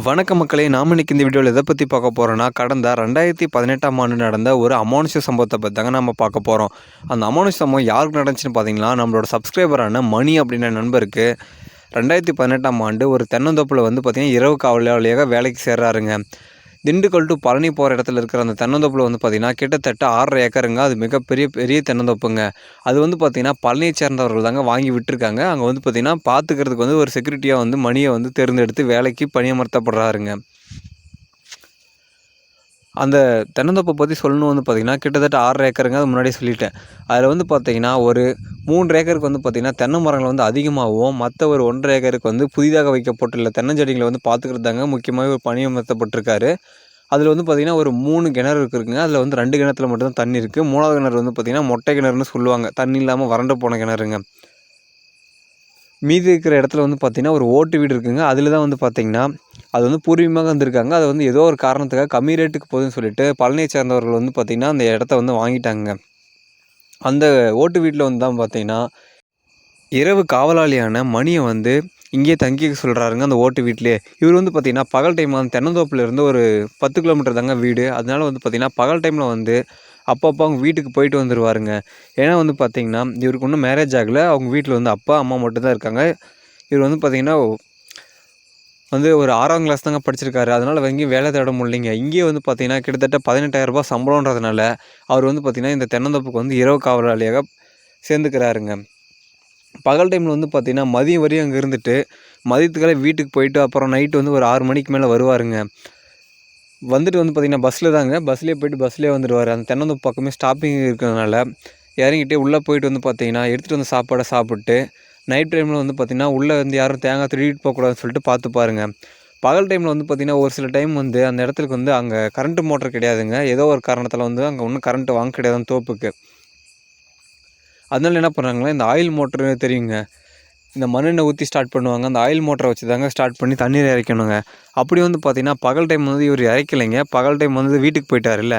வணக்க மக்களே, நாம் இன்னைக்கு இந்த வீடியோவில் எதை பற்றி பார்க்க போகிறோன்னா, கடந்த 2018ஆம் ஆண்டு நடந்த ஒரு அமானுஷ்ய சம்பவத்தை பற்றி தாங்க நம்ம பார்க்க போகிறோம். அந்த அமானுஷ்ய சம்பவம் யாருக்கு நடந்துச்சுன்னு பார்த்தீங்கன்னா, நம்மளோட சப்ஸ்கிரைபரான மணி அப்படின்ற நண்பருக்கு 2018ஆம் ஆண்டு ஒரு தென்னந்தோப்பில் வந்து பார்த்திங்கன்னா இரவு காவலாளியாக வேலைக்கு சேர்றாருங்க. திண்டுக்கல் டு பழனி போகிற இடத்துல இருக்கிற அந்த தென்னந்தோப்பில் வந்து பார்த்திங்கன்னா கிட்டத்தட்ட 6.5 ஏக்கருங்க. அது மிகப்பெரிய பெரிய தென்னந்தோப்புங்க. அது வந்து பார்த்திங்கன்னா பழனியை சேர்ந்தவர்கள் தாங்க வாங்கி விட்டுருக்காங்க. அங்கே வந்து பார்த்திங்கன்னா பார்த்துக்கிறதுக்கு வந்து ஒரு செக்யூரிட்டியாக வந்து மணியை வந்து தேர்ந்தெடுத்து வேலைக்கு பணியமர்த்தப்படுறாருங்க. அந்த தென்னந்தோப்பை பற்றி சொல்லணும் வந்து பார்த்திங்கன்னா கிட்டத்தட்ட 6.5 ஏக்கருங்க. அது முன்னாடியே சொல்லிட்டேன். அதில் வந்து பார்த்திங்கன்னா ஒரு 3 ஏக்கருக்கு வந்து பார்த்திங்கன்னா தென்னை மரங்கள் வந்து அதிகமாகவும், மற்ற ஒரு 1.5 ஏக்கருக்கு வந்து புதிதாக வைக்கப்பட்டுள்ள தென்னஞ்செடிகளை வந்து பார்த்துக்கிறது தாங்க முக்கியமாகவே ஒரு பணியமர்த்தப்பட்டிருக்காரு. அதில் வந்து பார்த்திங்கன்னா ஒரு 3 கிணறு இருக்குதுங்க. அதில் வந்து 2 கிணத்துல மட்டும் தண்ணி இருக்குது. 3வது கிணறு வந்து பார்த்திங்கன்னா மொட்டை கிணறுன்னு சொல்லுவாங்க. தண்ணி இல்லாமல் வறண்டு போன கிணறுங்க. மீதி இருக்கிற இடத்துல வந்து பார்த்திங்கன்னா ஒரு ஓட்டு வீடு இருக்குதுங்க. அதில் தான் வந்து பார்த்திங்கன்னா அது வந்து பூர்வீகமாக வந்திருக்காங்க. அது வந்து ஏதோ ஒரு காரணத்துக்காக கம்மி ரேட்டுக்கு போகுதுன்னு சொல்லிட்டு பழனியை சேர்ந்தவர்கள் வந்து பார்த்திங்கன்னா அந்த இடத்த வந்து வாங்கிட்டாங்க. அந்த ஓட்டு வீட்டில் வந்து தான் பார்த்திங்கன்னா இரவு காவலாளியான மணியை வந்து இங்கேயே தங்கிக்க சொல்கிறாருங்க அந்த ஓட்டு வீட்டிலே. இவர் வந்து பார்த்திங்கன்னா பகல் டைம் அந்த தென்னந்தோப்புலேருந்து ஒரு 10 கிலோமீட்டர் தாங்க வீடு. அதனால வந்து பார்த்திங்கன்னா பகல் டைமில் வந்து அப்பப்போ அவங்க வீட்டுக்கு போயிட்டு வந்துடுவாருங்க. ஏன்னா வந்து பார்த்திங்கன்னா இவருக்கு இன்னும் மேரேஜ் ஆகலை. அவங்க வீட்டில் வந்து அப்பா அம்மா மட்டும்தான் இருக்காங்க. இவர் வந்து பார்த்திங்கன்னா வந்து ஒரு 6ஆம் கிளாஸ் தாங்க படிச்சிருக்காரு. அதனால் எங்கேயும் வேலை தேட முடியலைங்க. இங்கேயே வந்து பார்த்திங்கன்னா கிட்டத்தட்ட 18,000 ரூபாய் சம்பளன்றதுனால அவர் வந்து பார்த்திங்கன்னா இந்த தென்னந்தோப்புக்கு வந்து இரவு காவலாளியாக சேர்ந்துக்கிறாருங்க. பகல் டைமில் வந்து பார்த்திங்கன்னா மதியம் வரையும் அங்கே இருந்துட்டு மதியத்துக்கெல்லாம் வீட்டுக்கு போயிட்டு அப்புறம் நைட்டு வந்து ஒரு 6 மணிக்கு மேலே வருவாருங்க. வந்துட்டு வந்து பார்த்திங்கன்னா பஸ்ஸில் தாங்க, பஸ்லேயே போய்ட்டு பஸ்லேயே வந்துடுவார். அந்த தென்னந்தோப்பு பக்கமே ஸ்டாப்பிங் இருக்கிறதுனால இறங்கிட்டு உள்ளே போயிட்டு வந்து பார்த்திங்கன்னா எடுத்துகிட்டு வந்து சாப்பாடை சாப்பிட்டு நைட் டைமில் வந்து பார்த்திங்கன்னா உள்ளே வந்து யாரும் தேங்காய் திருடிட்டு போகக்கூடாதுன்னு சொல்லிட்டு பார்த்துப்பாருங்க. பகல் டைமில் வந்து பார்த்திங்கன்னா ஒரு சில டைம் வந்து அந்த இடத்துக்கு வந்து அங்கே கரண்ட்டு மோட்டர் கிடையாதுங்க. ஏதோ ஒரு காரணத்தில் வந்து அங்கே ஒன்றும் கரண்ட்டு வாங்க கிடையாது தோப்புக்கு. அதனால என்ன பண்ணுறாங்கன்னா இந்த ஆயில் மோட்ரு தெரியுங்க, இந்த மண்ணெண்ணெய் ஊற்றி ஸ்டார்ட் பண்ணுவாங்க. அந்த ஆயில் மோட்டரை வச்சு தாங்க ஸ்டார்ட் பண்ணி தண்ணீர் இறைக்கணுங்க. அப்படி வந்து பார்த்திங்கன்னா பகல் டைம் வந்து இவர் இறைக்கலைங்க. பகல் டைம் வந்து வீட்டுக்கு போயிட்டார்ல.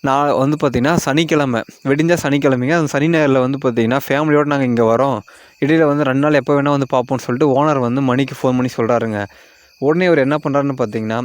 நான் வந்து பார்த்திங்கன்னா சனிக்கிழமை வெடிஞ்சால் சனிக்கிழமைங்க. அந்த சனி ஞாயிறில் வந்து பார்த்திங்கன்னா ஃபேமிலியோடு நாங்கள் இங்கே வரோம். இடையில் வந்து 2 நாள் எப்போ வேணால் வந்து பார்ப்போம்னு சொல்லிட்டு ஓனர் வந்து மணிக்கு ஃபோன் பண்ணி சொல்கிறாருங்க. உடனே அவர் என்ன பண்ணுறாருன்னு பார்த்திங்கன்னா,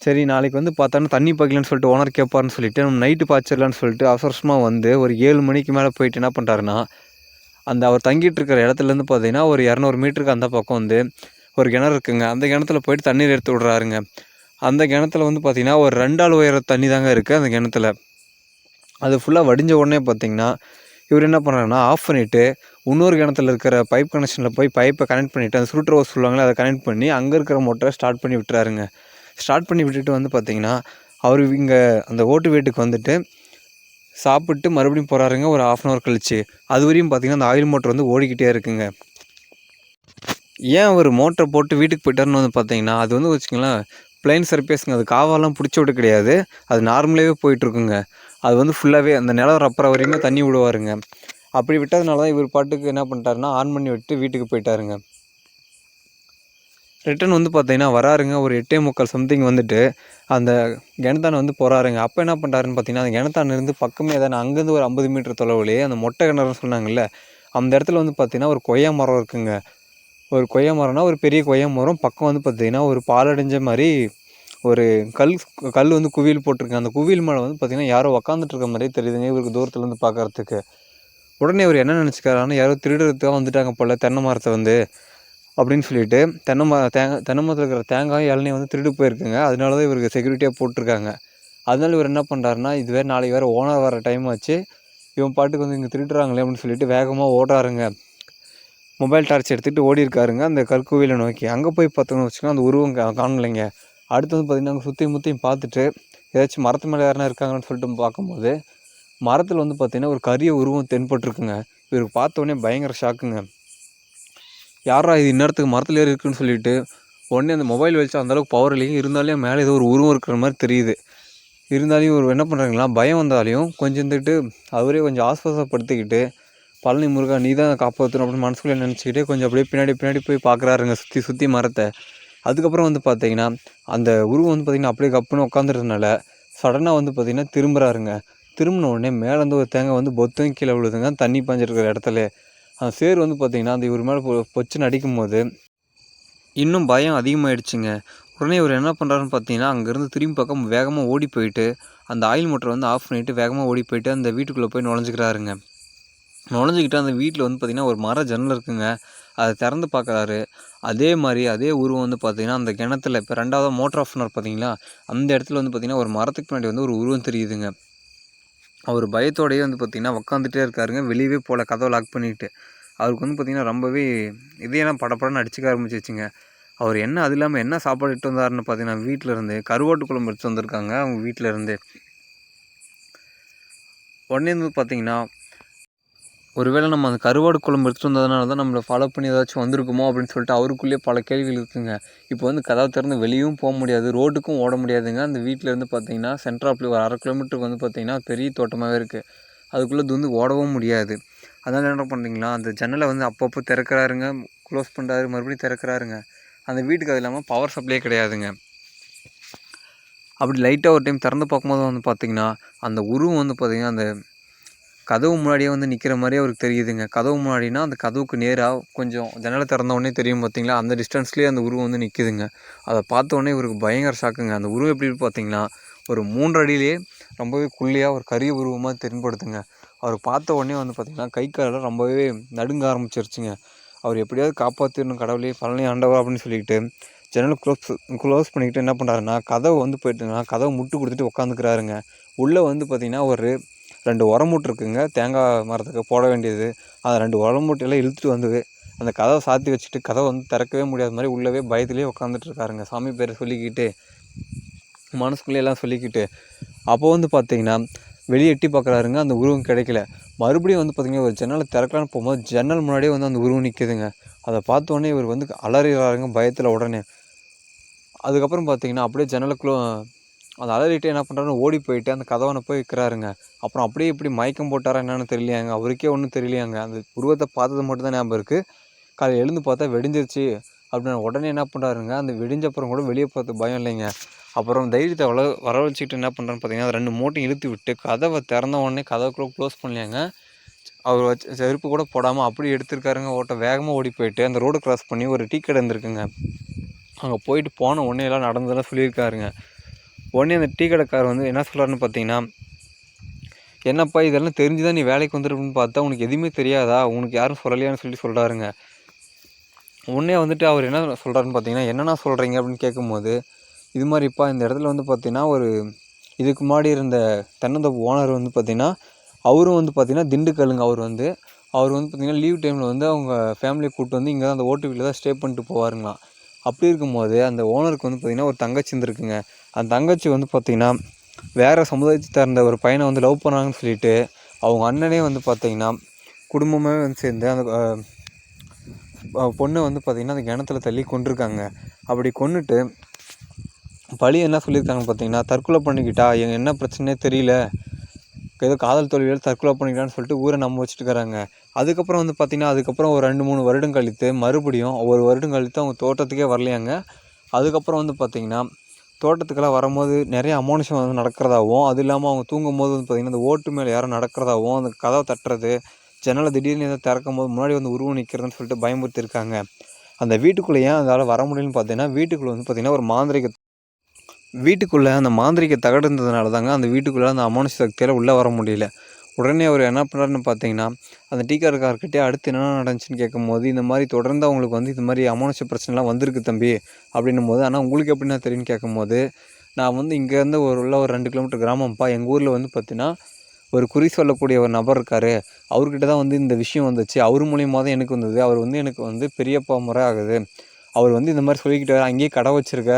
சரி நாளைக்கு வந்து பார்த்தாலும் தண்ணி பாய்க்கலன்னு சொல்லிட்டு ஓனர் கேட்பாருன்னு சொல்லிட்டு நம்ம நைட்டு பாய்ச்சிடலான்னு சொல்லிட்டு அவசரமாக வந்து ஒரு 7 மணிக்கு மேலே போயிட்டு என்ன பண்ணுறாருன்னா, அந்த அவர் தங்கிட்டு இருக்கிற இடத்துலேருந்து பார்த்திங்கன்னா ஒரு 200 மீட்டருக்கு அந்த பக்கம் வந்து ஒரு கிணறு இருக்குங்க. அந்த கிணத்துல போயிட்டு தண்ணீர் எடுத்து விட்றாருங்க. அந்த கிணத்துல வந்து பார்த்திங்கன்னா ஒரு 2 ஆள் உயர தண்ணி தாங்க இருக்குது அந்த கிணத்துல. அது ஃபுல்லாக வடிஞ்ச உடனே பார்த்திங்கன்னா இவர் என்ன பண்ணுறாருன்னா ஆஃப் பண்ணிவிட்டு இன்னொரு கிணத்துல இருக்கிற பைப் கனெக்ஷனில் போய் பைப்பை கனெக்ட் பண்ணிவிட்டு அந்த சுருட்டு ஹோஸ் சொல்லுவாங்களே அதை கனெக்ட் பண்ணி அங்கே இருக்கிற மோட்டரை ஸ்டார்ட் பண்ணி விட்டுறாருங்க. ஸ்டார்ட் பண்ணி விட்டுட்டு வந்து பார்த்திங்கன்னா அவர் இங்கே அந்த ஓட்டு வீட்டுக்கு வந்துட்டு சாப்பிட்டு மறுபடியும் போகிறாருங்க ஒரு 1/2 அன் ஹவர் கழிச்சு. அது வரையும் பார்த்திங்கன்னா அந்த ஆயில் மோட்டர் வந்து ஓடிக்கிட்டே இருக்குங்க. ஏன் அவர் மோட்டரை போட்டு வீட்டுக்கு போயிட்டாருன்னு வந்து பார்த்திங்கன்னா அது வந்து வச்சுக்கோங்களேன் பிளைன் சர்ஃபேஸுங்க. அது காவாலாம் பிடிச்சி விட்டு கிடையாது. அது நார்மலாகவே போயிட்டுருக்குங்க. அது வந்து ஃபுல்லாகவே அந்த நிலம் ரப்புற வரையுமே தண்ணி விடுவாருங்க. அப்படி விட்டதுனால தான் இவர் பாட்டுக்கு என்ன பண்ணிட்டாருன்னா ஆன் பண்ணி விட்டு வீட்டுக்கு போயிட்டாருங்க. ரிட்டன் வந்து பார்த்திங்கன்னா வராருங்க ஒரு 8:45 சம்திங் வந்துட்டு அந்த கிணத்தான வந்து போகிறாருங்க. அப்போ என்ன பண்ணுறாருன்னு பார்த்திங்கன்னா அந்த கிணத்தானிருந்து பக்கமே தானே அங்கேருந்து ஒரு 50 மீட்டர் தொலைவுலேயே அந்த மொட்டை கிணறுன்னு சொன்னாங்கல்ல அந்த இடத்துல வந்து பார்த்திங்கன்னா ஒரு கொய்யா மரம் இருக்குங்க. ஒரு கொய்யா மரம்னா ஒரு பெரிய கொய்யா மரம் பக்கம் வந்து பார்த்திங்கன்னா ஒரு பாலடைஞ்ச மாதிரி ஒரு கல் வந்து குவியல் போட்டிருக்கு. அந்த குவியல் மேலே வந்து பார்த்திங்கன்னா யாரோ உக்காந்துட்டு இருக்க மாதிரியே தெரியுதுங்க இவருக்கு தூரத்துலேருந்து பார்க்குறதுக்கு. உடனே இவர் என்ன நினச்சிக்கிறாருன்னா யாரோ திருடுறதுக்காக வந்துட்டாங்க போல் தென்னை மரத்தை வந்து அப்படின்னு சொல்லிட்டு தென்னை மரத்தில் இருக்கிற தேங்காய் இளநீ வந்து திருடு போயிருக்குங்க. அதனால தான் இவருக்கு செக்யூரிட்டியாக போட்டிருக்காங்க. அதனால இவர் என்ன பண்ணுறாருன்னா இதுவே நாளைக்கு வேறு ஓனர் வர டைம் ஆச்சு, இவன் பாட்டுக்கு வந்து இங்கே திருடுறாங்களே அப்படின்னு சொல்லிட்டு வேகமாக ஓடுறாருங்க. மொபைல் டார்ச் எடுத்துகிட்டு ஓடி இருக்காருங்க அந்த கற்குவியலை நோக்கி. அங்கே போய் பார்த்தோன்னு வச்சுக்கோங்க அந்த உருவம் காணலைங்க. அடுத்து வந்து பார்த்திங்கன்னா அங்கே சுற்றி முற்றியும் பார்த்துட்டு ஏதாச்சும் மரத்து மேலே யாருனா இருக்காங்கன்னு சொல்லிட்டு பார்க்கும்போது மரத்தில் வந்து பார்த்திங்கன்னா ஒரு கரிய உருவம் தென்பட்டுருக்குங்க. இவருக்கு பார்த்தோன்னே பயங்கர ஷாக்குங்க. யாரா இது இந்நேரத்துக்கு மரத்தில் ஏறி இருக்குன்னு சொல்லிட்டு உடனே அந்த மொபைல் வச்சு அந்தளவுக்கு பவர் இல்லைங்க. இருந்தாலும் மேலே ஏதோ ஒரு உருவம் இருக்கிற மாதிரி தெரியுது. இருந்தாலும் இவர் என்ன பண்ணுறாங்களா பயம் வந்தாலையும் கொஞ்சம் இருந்துட்டு அவரே கொஞ்சம் ஆஸ்வாசப்படுத்திக்கிட்டு பழனி முருகா நீ தான் காப்பாற்றணும் அப்படின்னு மனசுக்குள்ளே நினச்சிக்கிட்டே கொஞ்சம் அப்படியே பின்னாடி போய் பார்க்குறாருங்க சுற்றி மரத்தை. அதுக்கப்புறம் வந்து பார்த்திங்கன்னா அந்த உருவம் வந்து பார்த்திங்கன்னா அப்படியே கப்புன்னு உட்காந்துறதுனால சடனாக வந்து பார்த்திங்கன்னா திரும்புகிறாருங்க. திரும்பின உடனே மேலேருந்து ஒரு தேங்காய் வந்து பொத்தும் கீழே விழுதுங்க தண்ணி பாஞ்சிருக்கிற இடத்துல. அந்த சேர் வந்து பார்த்திங்கன்னா அந்த இவர் மேலே பொச்சுன்னு அடிக்கும் போது இன்னும் பயம் அதிகமாகிடுச்சுங்க. உடனே இவர் என்ன பண்ணுறாருன்னு பார்த்தீங்கன்னா, அங்கேருந்து திரும்பி பக்கம் வேகமாக ஓடி போயிட்டு, அந்த ஆயில் மோட்டரை வந்து ஆஃப் பண்ணிவிட்டு வேகமாக ஓடி போயிட்டு அந்த வீட்டுக்குள்ளே போய் நுழைஞ்சிக்கிறாருங்க. நுழைஞ்சிக்கிட்டு அந்த வீட்டில் வந்து பார்த்திங்கன்னா ஒரு மர ஜன்னல் இருக்குங்க. அதை திறந்து பார்க்குறாரு. அதே மாதிரி அதே உருவம் வந்து பார்த்திங்கன்னா அந்த கிணத்துல இப்போ 2வது மோட்டர் ஆஃப் பண்ணார் பார்த்தீங்களா, அந்த இடத்துல வந்து பார்த்திங்கன்னா ஒரு மரத்துக்கு பின்னாடி வந்து ஒரு உருவம் தெரியுதுங்க. அவர் பயத்தோடையே வந்து பார்த்திங்கன்னா உட்காந்துட்டே இருக்காருங்க. வெளியவே போகல, கதவை லாக் பண்ணிவிட்டு. அவருக்கு வந்து பார்த்திங்கன்னா ரொம்பவே இதெல்லாம் படப்படன்னு அடிச்சுக்க ஆரம்பிச்சிச்சுங்க. அவர் என்ன அது இல்லாமல் என்ன சாப்பாடு எடுத்து வந்தாருன்னு பார்த்தீங்கன்னா, வீட்டிலேருந்து கருவாட்டு குழம்பு எடுத்து வந்திருக்காங்க அவங்க வீட்டிலேருந்து. உடனே வந்து பார்த்தீங்கன்னா, ஒருவேளை நம்ம அந்த கருவாடு குழம்பு எடுத்துகிட்டு வந்ததுனால தான் நம்மளை ஃபாலோ பண்ணி ஏதாச்சும் வந்திருக்குமோ அப்படின்னு சொல்லிட்டு அவருக்குள்ளேயே பல கேள்விகள் இருக்குங்க. இப்போ வந்து கதவை திறந்து வெளியும் போக முடியாது, ரோட்டுக்கும் ஓட முடியாதுங்க. அந்த வீட்டிலேருந்து பார்த்தீங்கன்னா சென்ட்ராப்ல ஒரு 1/2 கிலோமீட்டருக்கு வந்து பார்த்தீங்கன்னா பெரிய தோட்டமாகவே இருக்குது. அதுக்குள்ளே வந்து ஓடவும் முடியாது. அதனால் என்ன பண்ணுறீங்களா, அந்த ஜன்னலை வந்து அப்பப்போ திறக்கிறாருங்க, க்ளோஸ் பண்ணுறாரு, மறுபடியும் திறக்கிறாருங்க. அந்த வீட்டுக்கு அது இல்லாமல் பவர் சப்ளையே கிடையாதுங்க. அப்படி லைட்டாக ஒரு டைம் திறந்து பார்க்கும்போது வந்து பார்த்திங்கன்னா, அந்த உருவம் வந்து பார்த்திங்கன்னா அந்த கதவு முன்னாடியே வந்து நிற்கிற மாதிரியே அவருக்கு தெரியுதுங்க. கதவு முன்னாடினா அந்த கதவுக்கு நேராக கொஞ்சம் ஜன்னலை திறந்த உடனே தெரியும் பார்த்திங்களா, அந்த டிஸ்டன்ஸ்லேயே அந்த உருவம் வந்து நிற்கிதுங்க. அதை பார்த்த உடனே இவருக்கு பயங்கர ஷாக்குங்க. அந்த உருவம் எப்படி பார்த்திங்கன்னா, ஒரு 3 அடியிலேயே ரொம்பவே குள்ளையாக ஒரு கரிய உருவமாக தென்படுத்துங்க. அவர் பார்த்த உடனே வந்து பார்த்திங்கன்னா கை காலெல்லாம் ரொம்பவே நடுங்க ஆரம்பிச்சிருச்சுங்க. அவர் எப்படியாவது காப்பாற்றிடணும் கடவுளே, பழனி ஆண்டவா அப்படின்னு சொல்லிட்டு ஜன்னலை க்ளோஸ் பண்ணிக்கிட்டு என்ன பண்ணுறாருன்னா, கதவை வந்து போய்ட்டுங்கன்னா கதவை முட்டு கொடுத்துட்டு உட்காந்துக்கிறாருங்க. உள்ளே வந்து பார்த்திங்கன்னா ஒரு 2 உரமூட்டு இருக்குங்க, தேங்காய் மரத்துக்கு போட வேண்டியது. அந்த 2 உரமூட்டையெல்லாம் இழுத்துட்டு வந்து அந்த கதவை சாத்தி வச்சுட்டு கதவை வந்து திறக்கவே முடியாத மாதிரி உள்ளவே பயத்துலேயே உட்காந்துட்டு இருக்காருங்க. சாமி பேரை சொல்லிக்கிட்டு மனசுக்குள்ளே எல்லாம் சொல்லிக்கிட்டு. அப்போ வந்து பார்த்திங்கன்னா வெளியே எட்டி பார்க்குறாருங்க, அந்த உருவம் கிடைக்கல. மறுபடியும் வந்து பார்த்திங்கன்னா ஒரு ஜன்னலை திறக்கலான்னு போகும்போது ஜன்னல் முன்னாடியே வந்து அந்த உருவம் நிற்கிதுங்க. அதை பார்த்த உடனே இவர் வந்து அலறிறாருங்க பயத்தில் உடனே. அதுக்கப்புறம் பார்த்திங்கன்னா அப்படியே ஜன்னலுக்குள்ளே அந்த அலறிட்டு என்ன பண்ணுறாருன்னு ஓடி போயிட்டு அந்த கதவனை போய் வைக்கிறாருங்க. அப்புறம் அப்படியே இப்படி மயக்கம் போட்டாரா என்னன்னு தெரியலையாங்க, அவருக்கே ஒன்றும் தெரியலையாங்க. அந்த உருவத்தை பார்த்தது மட்டும் தான் ஞாபகம் இருக்குது. காலையில் எழுந்து பார்த்தா வெடிஞ்சிருச்சு அப்படின்னு உடனே என்ன பண்ணுறாருங்க, அந்த வெடிஞ்சப்புறம் கூட வெளியே போகிறது பயம் இல்லைங்க. அப்புறம் தைரியத்தை வரவழைச்சிக்கிட்டு என்ன பண்ணுறான்னு பார்த்தீங்கன்னா, 2 மூட்டையும் இழுத்து விட்டு கதவை திறந்த உடனே கதவுக்குள்ளே க்ளோஸ் பண்ணலையாங்க. அவர் வச்சு செருப்பு கூட போடாமல் அப்படி எடுத்திருக்காருங்க. வேகமாக ஓடி போயிட்டு அந்த ரோடு கிராஸ் பண்ணி ஒரு டீ கடை இருந்திருக்குங்க. அங்கே போயிட்டு போன உடனே எல்லாம் நடந்ததெல்லாம் சொல்லியிருக்காருங்க. உடனே அந்த டீ கடைக்காரர் வந்து என்ன சொல்கிறாருன்னு பார்த்தீங்கன்னா, என்னப்பா இதெல்லாம் தெரிஞ்சு தான் நீ வேலைக்கு வந்துருக்குன்னு பார்த்தா உனக்கு எதுவுமே தெரியாதா, உனக்கு யாரும் சொல்லலையான்னு சொல்லி சொல்கிறாருங்க. உடனே வந்துட்டு அவர் என்ன சொல்கிறாருன்னு பார்த்தீங்கன்னா, என்னண்ணா சொல்கிறீங்க அப்படின்னு கேட்கும்போது, இது மாதிரிப்பா இந்த இடத்துல வந்து பார்த்தீங்கன்னா ஒரு இதுக்கு முன்னாடி இருந்த தென்னந்தோப்பு ஓனர் வந்து பார்த்தீங்கன்னா, அவரும் வந்து பார்த்தீங்கன்னா திண்டுக்கல்லுங்க. அவர் வந்து பார்த்தீங்கன்னா லீவ் டைமில் வந்து அவங்க ஃபேமிலியை கூப்பிட்டு வந்து இங்கே தான் அந்த ஓட்டு வீட்டில் தான் ஸ்டே பண்ணிட்டு போவாருங்களாம். அப்படி இருக்கும்போது அந்த ஓனருக்கு வந்து பார்த்திங்கன்னா ஒரு தங்கச்சி இருந்திருக்குங்க. அந்த தங்கச்சி வந்து பார்த்திங்கன்னா வேறு சமுதாயத்தை சார்ந்த ஒரு பையனை வந்து லவ் பண்ணாங்கன்னு சொல்லிட்டு அவங்க அண்ணனே வந்து பார்த்திங்கன்னா குடும்பமே வந்து சேர்ந்து அந்த பொண்ணை வந்து பார்த்திங்கன்னா அந்த கிணத்துல தள்ளி கொன்றுருக்காங்க. அப்படி கொன்னுட்டு பழி என்ன சொல்லியிருக்காங்கன்னு பார்த்தீங்கன்னா, தற்கொலை பண்ணிக்கிட்டா, என்ன பிரச்சனையே தெரியல, ஏதோ காதல் தோல்வியால் தற்கொலை பண்ணிக்கிட்டான்னு சொல்லிட்டு ஊரை நம்ப வச்சுட்டு இருக்கிறாங்க. அதுக்கப்புறம் வந்து பார்த்திங்கன்னா அதுக்கப்புறம் ஒரு 2-3 வருடம் கழித்து மறுபடியும் ஒரு வருடம் கழித்து அவங்க தோட்டத்துக்கே வரலையாங்க. அதுக்கப்புறம் வந்து பார்த்திங்கன்னா தோட்டத்துக்கெல்லாம் வரும்போது நிறைய அமானுஷம் வந்து நடக்கிறதாகவும், அது இல்லாமல் அவங்க தூங்கும்போது வந்து பார்த்திங்கன்னா அந்த ஓட்டு மேலே யாரும் நடக்கிறதாகவும், அந்த கதவை தட்டுறது, ஜன்னலை திடீர்னு ஏதோ திறக்கும்போது முன்னாடி வந்து உருவம் நிற்கிறதுன்னு சொல்லிட்டு பயமுறுத்திருக்காங்க. அந்த வீட்டுக்குள்ளே ஏன் அதால் வர முடியலன்னு பார்த்தீங்கன்னா, வீட்டுக்குள்ளே வந்து பார்த்திங்கன்னா ஒரு வீட்டுக்குள்ளே அந்த மாந்திரிக தகடு இருந்ததுனால தாங்க அந்த வீட்டுக்குள்ளே அந்த அமானுஷ சக்தியால் உள்ளே வர முடியல. உடனே அவர் என்ன பண்ணுறாருன்னு பார்த்தீங்கன்னா, அந்த டீ கடைக்காரர்கிட்டே அடுத்து என்ன நடந்துச்சுன்னு கேட்கும்போது, இந்த மாதிரி தொடர்ந்து அவங்களுக்கு வந்து இது மாதிரி அமானுஷ பிரச்சனைலாம் வந்திருக்கு தம்பி அப்படின்னும் போது, ஆனால் உங்களுக்கு எப்படின்னா தெரியும்னு கேட்கும்போது, நான் வந்து இங்கேருந்து ஒரு 2 கிலோமீட்டர் கிராமம்ப்பா, எங்கள் ஊரில் வந்து பார்த்தீங்கன்னா ஒரு குறி சொல்லக்கூடிய ஒரு நபர் இருக்கார், அவர்கிட்ட தான் வந்து இந்த விஷயம் வந்துச்சு, அவர் மூலியமாக தான் எனக்கு வந்தது, அவர் வந்து எனக்கு வந்து பெரியப்பா முறை ஆகுது, அவர் வந்து இந்த மாதிரி சொல்லிக்கிட்டு அங்கேயே கடை வச்சுருக்க,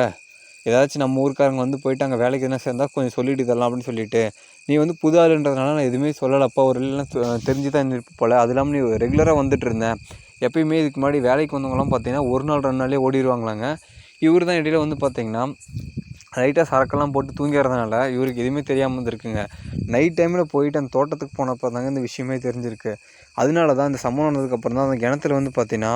ஏதாச்சும் நம்ம ஊருக்காரங்க வந்து போயிட்டு அங்கே வேலைக்கு என்ன சேர்ந்தால் கொஞ்சம் சொல்லிட்டு தரலாம் அப்படின்னு சொல்லிட்டு, நீ வந்து புது ஆளுன்றதுனால நான் எதுவுமே சொல்லலப்பா, ஒரு இல்லைன்னா தெரிஞ்சு தான் இருந்திருப்பு போல், அது இல்லாமல் நீ ரெகுலராக வந்துட்டு இருந்தேன், எப்பயுமே இதுக்கு முன்னாடி வேலைக்கு வந்தவங்களாம் பார்த்தீங்கன்னா 1 நாள் 2 நாளே ஓடிடுவாங்களாங்க. இவர் தான் இடையில வந்து பார்த்தீங்கன்னா லைட்டாக சரக்கெல்லாம் போட்டு தூங்கிறதுனால இவருக்கு எதுவுமே தெரியாமல் இருந்திருக்குங்க. நைட் டைமில் போயிட்டு அந்த தோட்டத்துக்கு போனப்போ தாங்க இந்த விஷயமே தெரிஞ்சிருக்கு. அதனால தான் இந்த சம்பவம் நடந்ததுக்கப்புறம் தான் அந்த கிணத்துல வந்து பார்த்தீங்கன்னா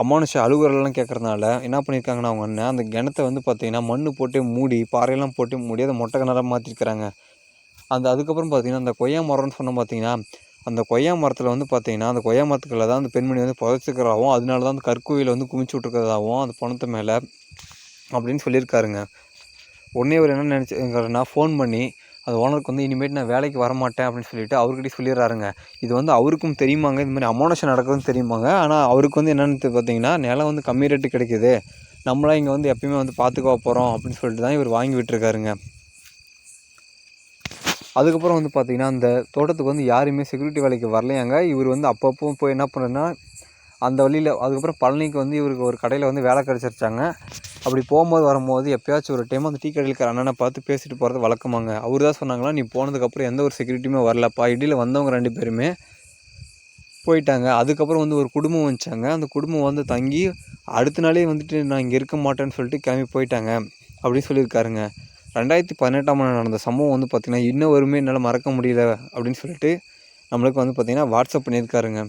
அமானுஷ அழுகுரல்லாம் கேட்குறதுனால என்ன பண்ணியிருக்காங்கன்னா அவங்க அண்ணன் அந்த கிணத்த வந்து பார்த்தீங்கன்னா மண் போட்டு மூடி, பாறையெல்லாம் போட்டு மூடி அதை மொட்டை கிணறா மாற்றிருக்கிறாங்க. அதுக்கப்புறம் பார்த்தீங்கன்னா அந்த கொய்யா மரம்னு சொன்னோம் பார்த்தீங்கன்னா, அந்த கொய்யா மரத்தில் வந்து பார்த்தீங்கன்னா அந்த கொய்யா மரத்துக்குள்ள தான் அந்த பெண்மணி வந்து புதைச்சிக்கிறதாகவும், அதனால தான் அந்த கற்குழியில் வந்து குமிச்சு விட்ருக்கிறதாகவும் அந்த பணத்து மேலே அப்படின்னு சொல்லியிருக்காருங்க. உடனே அவர் என்ன நினச்சிருக்காருன்னா, ஃபோன் பண்ணி அந்த ஓனருக்கு வந்து இனிமேட்டு நான் வேலைக்கு வரமாட்டேன் அப்படின்னு சொல்லிட்டு அவர்கிட்டயே சொல்லிடுறாருங்க. இது வந்து அவருக்கும் தெரியுமாங்க, இது மாதிரி அமானுஷம் நடக்குதுன்னு தெரியுமாங்க. ஆனால் அவருக்கு வந்து என்னென்னு பார்த்தீங்கன்னா, நிலம் வந்து கம்மி ரேட்டு கிடைக்குது, நம்மளாம் இங்கே வந்து எப்பயுமே வந்து பார்த்துக்கவா போகிறோம் அப்படின்னு சொல்லிட்டு தான் இவர் வாங்கி விட்டுருக்காருங்க. அதுக்கப்புறம் வந்து பார்த்திங்கன்னா, அந்த தோட்டத்துக்கு வந்து யாருமே செக்யூரிட்டி வேலைக்கு வரலையாங்க. இவர் வந்து அப்பப்போ போய் என்ன பண்ணுறதுன்னா, அந்த வழியில் அதுக்கப்புறம் பழனிக்கு வந்து இவருக்கு ஒரு கடையில் வந்து வேலை கிடச்சிருச்சாங்க. அப்படி போகும்போது வரும்போது எப்போயாச்சும் ஒரு டைம் அந்த டீ கடையில் இருக்கிற அண்ணனை பார்த்து பேசிட்டு போகிறது வழக்கமாங்க. அவர் தான் சொன்னாங்களா, நீ போனதுக்கப்புறம் எந்த ஒரு செக்யூரிட்டியுமே வரலப்பா, இடையில் வந்தவங்க 2 பேருமே போயிட்டாங்க. அதுக்கப்புறம் வந்து ஒரு குடும்பம் வந்துச்சாங்க. அந்த குடும்பம் வந்து தங்கி அடுத்த நாளே வந்துட்டு நான் இங்கே இருக்க மாட்டேன்னு சொல்லிட்டு கிளம்பி போயிட்டாங்க அப்படின்னு சொல்லியிருக்காருங்க. 2018ஆம் ஆண்டு நடந்த சம்பவம் வந்து பார்த்திங்கன்னா, இன்ன வரையுமே என்னால் மறக்க முடியல அப்படின்னு சொல்லிட்டு நம்மளுக்கு வந்து பார்த்திங்கன்னா வாட்ஸ்அப் பண்ணியிருக்காருங்க.